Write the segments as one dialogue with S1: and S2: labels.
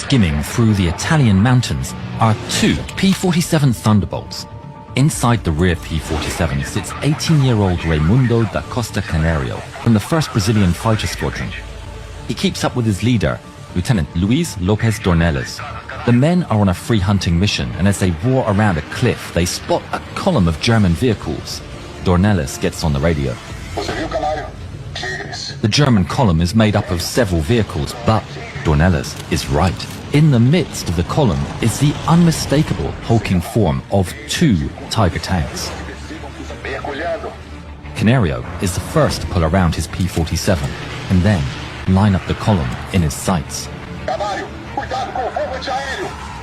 S1: skimming through the Italian mountains are two P-47 Thunderbolts. Inside the rear P-47 sits 18-year-old Raimundo da Costa Canario from the 1st Brazilian Fighter Squadron. He keeps up with his leader, Lieutenant Luis Lopes Dornelles. The men are on a free hunting mission, and as they roar around a cliff, they spot a column of German vehicles. Dornelles gets on the radio. The German column is made up of several vehicles, but Dornelles is right. In the midst of the column is the unmistakable hulking form of two Tiger tanks. Canario is the first to pull around his P-47 and then line up the column in his sights.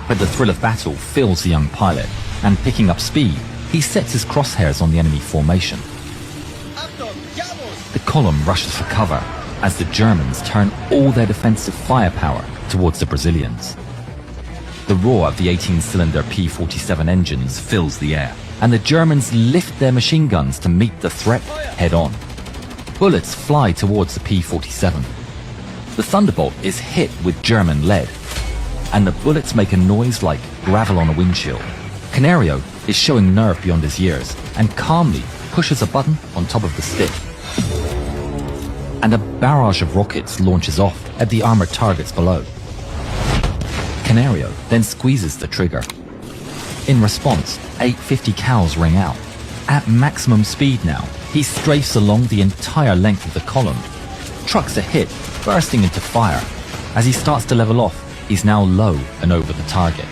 S1: But the thrill of battle fills the young pilot, and picking up speed, he sets his crosshairs on the enemy formation. The column rushes for cover as the Germans turn all their defensive firepower towards the Brazilians. The roar of the 18-cylinder P-47 engines fills the air, and the Germans lift their machine guns to meet the threat head-on. Bullets fly towards the P-47. The Thunderbolt is hit with German lead, and the bullets make a noise like gravel on a windshield. Canario is showing nerve beyond his years and calmly pushes a button on top of the stick. And a barrage of rockets launches off at the armored targets below. Canario then squeezes the trigger. In response, 850 cals ring out. At maximum speed now, he strafes along the entire length of the column. Trucks are hit, bursting into fire. As he starts to level off, he's now low and over the target.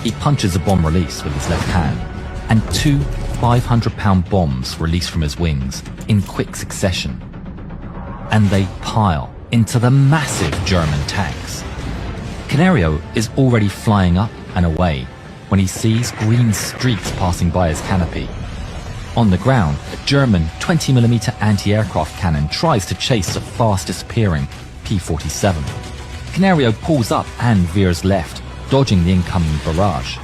S1: He punches a bomb release with his left hand, and two 500-pound bombs release from his wings in quick succession. And they pile into the massive German tanks. Canario is already flying up and away when he sees green streaks passing by his canopy. On the ground, a German 20mm anti-aircraft cannon tries to chase the fast disappearing P-47. Canario pulls up and veers left, dodging the incoming barrage,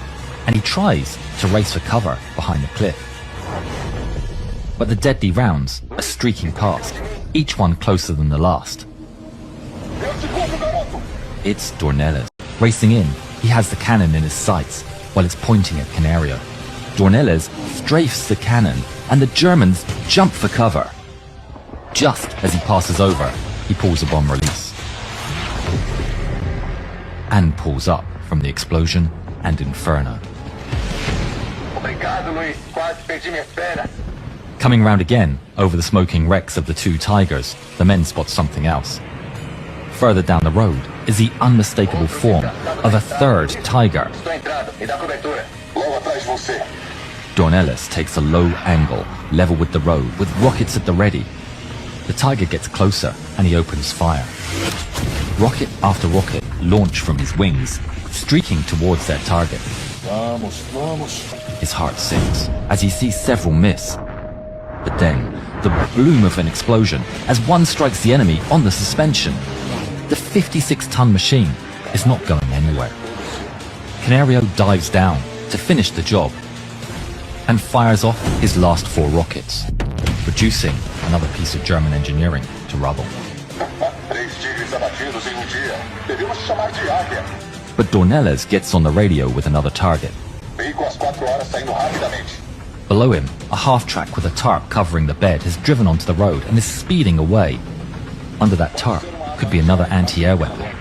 S1: and he tries to race for cover behind the cliff. But the deadly rounds are streaking past, each one closer than the last. It's Dornelles. Racing in, he has the cannon in his sights while it's pointing at Canario. Dornelles strafes the cannon and the Germans jump for cover. Just as he passes over, he pulls a bomb release and pulls up from the explosion and inferno. Coming round again over the smoking wrecks of the two Tigers, the men spot something else. Further down the road is the unmistakable form of a third Tiger. Dornelles takes a low angle, level with the road, with rockets at the ready. The Tiger gets closer and he opens fire. Rocket after rocket launch from his wings, streaking towards their target. His heart sinks as he sees several miss. But then, the bloom of an explosion as one strikes the enemy on the suspension. The 56-ton machine is not going anywhere. Canario dives down to finish the job and fires off his last 4 rockets, reducing another piece of German engineering to rubble. But Dornelles gets on the radio with another target. Below him, a half-track with a tarp covering the bed has driven onto the road and is speeding away. Under that tarp could be another anti-air weapon.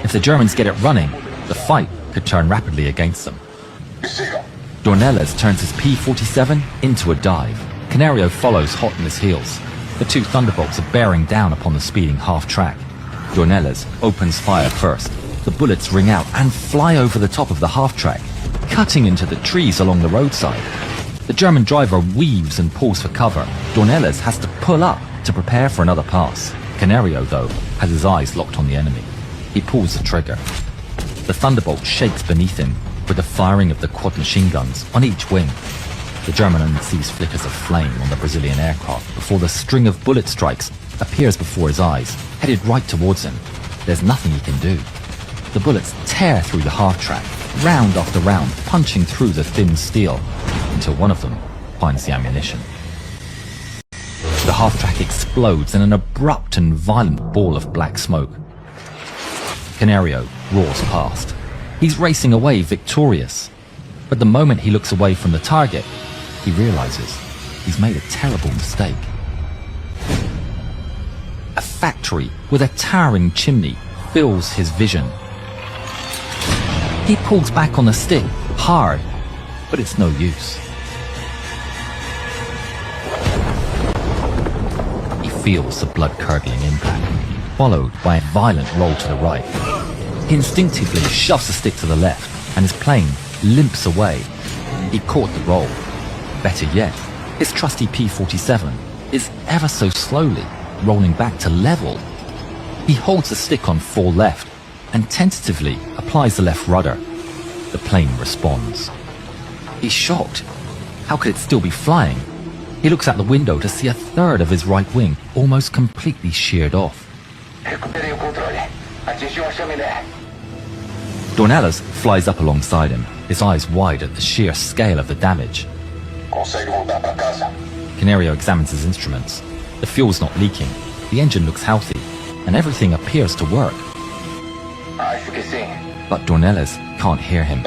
S1: If the Germans get it running, the fight could turn rapidly against them. Dornelles turns his P-47 into a dive. Canario follows hot on his heels. The two Thunderbolts are bearing down upon the speeding half-track. Dornelles opens fire first. The bullets ring out and fly over the top of the half-track, cutting into the trees along the roadside. The German driver weaves and pulls for cover. Dornelles has to pull up to prepare for another pass. Canario, though, has his eyes locked on the enemy. He pulls the trigger. The Thunderbolt shakes beneath him with the firing of the quad machine guns on each wing. The German only sees flickers of flame on the Brazilian aircraft before the string of bullet strikes appears before his eyes, headed right towards him. There's nothing he can do. The bullets tear through the half-track, round after round, punching through the thin steel, until one of them finds the ammunition. The half-track explodes in an abrupt and violent ball of black smoke. Canario roars past, He's racing away victorious. But the moment he looks away from the target, he realizes he's made a terrible mistake. A factory with a towering chimney fills his vision. He pulls back on the stick hard, but it's no use. He feels the blood-curdling impact, followed by a violent roll to the right. He instinctively shoves the stick to the left, and his plane limps away. He caught the roll. Better yet, his trusty P-47 is ever so slowly rolling back to level. He holds the stick on full left and tentatively applies the left rudder. The plane responds. He's shocked. How could it still be flying? He looks out the window to see a third of his right wing almost completely sheared off. Dornelas flies up alongside him, his eyes wide at the sheer scale of the damage. Canario examines his instruments. The fuel's not leaking, the engine looks healthy, and everything appears to work. But Dornelas can't hear him.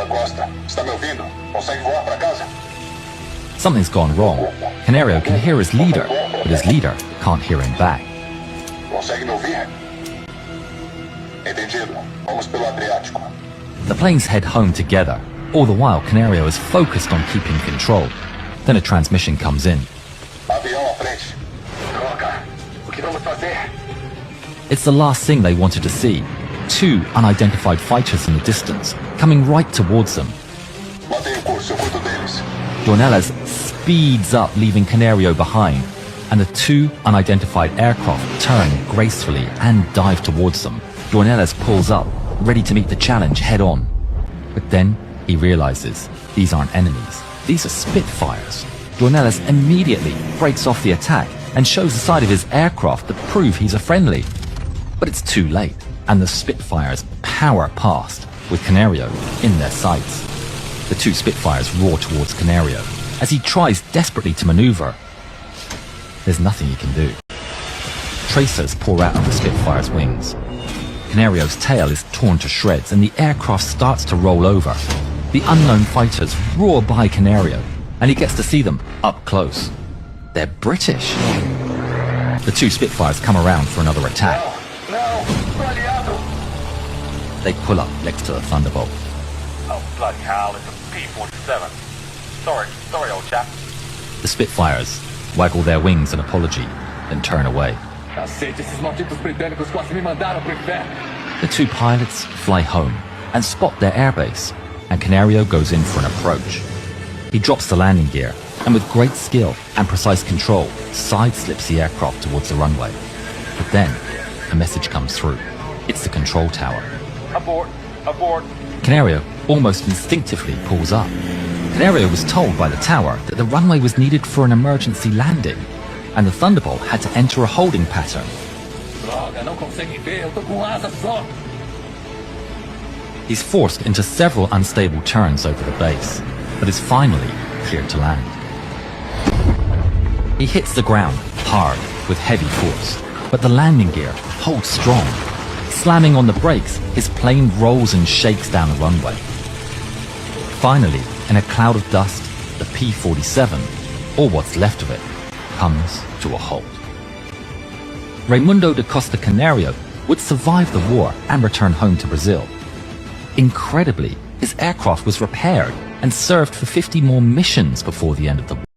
S1: Something's gone wrong. Canario can hear his leader, but his leader can't hear him back. The planes head home together. All the while, Canario is focused on keeping control. Then a transmission comes in. It's the last thing they wanted to see. Two unidentified fighters in the distance, coming right towards them. Dornelas speeds up, leaving Canario behind, and the two unidentified aircraft turn gracefully and dive towards them. Dornelas pulls up, ready to meet the challenge head-on. But then he realizes these aren't enemies. These are Spitfires. Dornelas immediately breaks off the attack and shows the side of his aircraft to prove he's a friendly. But it's too late, and the Spitfires power past, with Canario in their sights. The two Spitfires roar towards Canario as he tries desperately to maneuver. There's nothing he can do. Tracers pour out of the Spitfire's wings. Canario's tail is torn to shreds and the aircraft starts to roll over. The unknown fighters roar by Canario, and he gets to see them up close. They're British. The two Spitfires come around for another attack. They pull up next to the Thunderbolt.
S2: Oh, bloody hell, it's a P-47. Sorry, old chap.
S1: The Spitfires waggle their wings in apology, then turn away. The two pilots fly home and spot their airbase, and Canario goes in for an approach. He drops the landing gear, and with great skill and precise control, side-slips the aircraft towards the runway. But then, a message comes through. It's the control tower.
S2: Abort!
S1: Canario almost instinctively pulls up. Canario was told by the tower that the runway was needed for an emergency landing, and the Thunderbolt had to enter a holding pattern. He's forced into several unstable turns over the base, but is finally cleared to land. He hits the ground hard with heavy force, but the landing gear holds strong. Slamming on the brakes, his plane rolls and shakes down the runway. Finally, in a cloud of dust, the P-47, or what's left of it, comes to a halt. Raimundo da Costa Canario would survive the war and return home to Brazil. Incredibly, his aircraft was repaired and served for 50 more missions before the end of the war.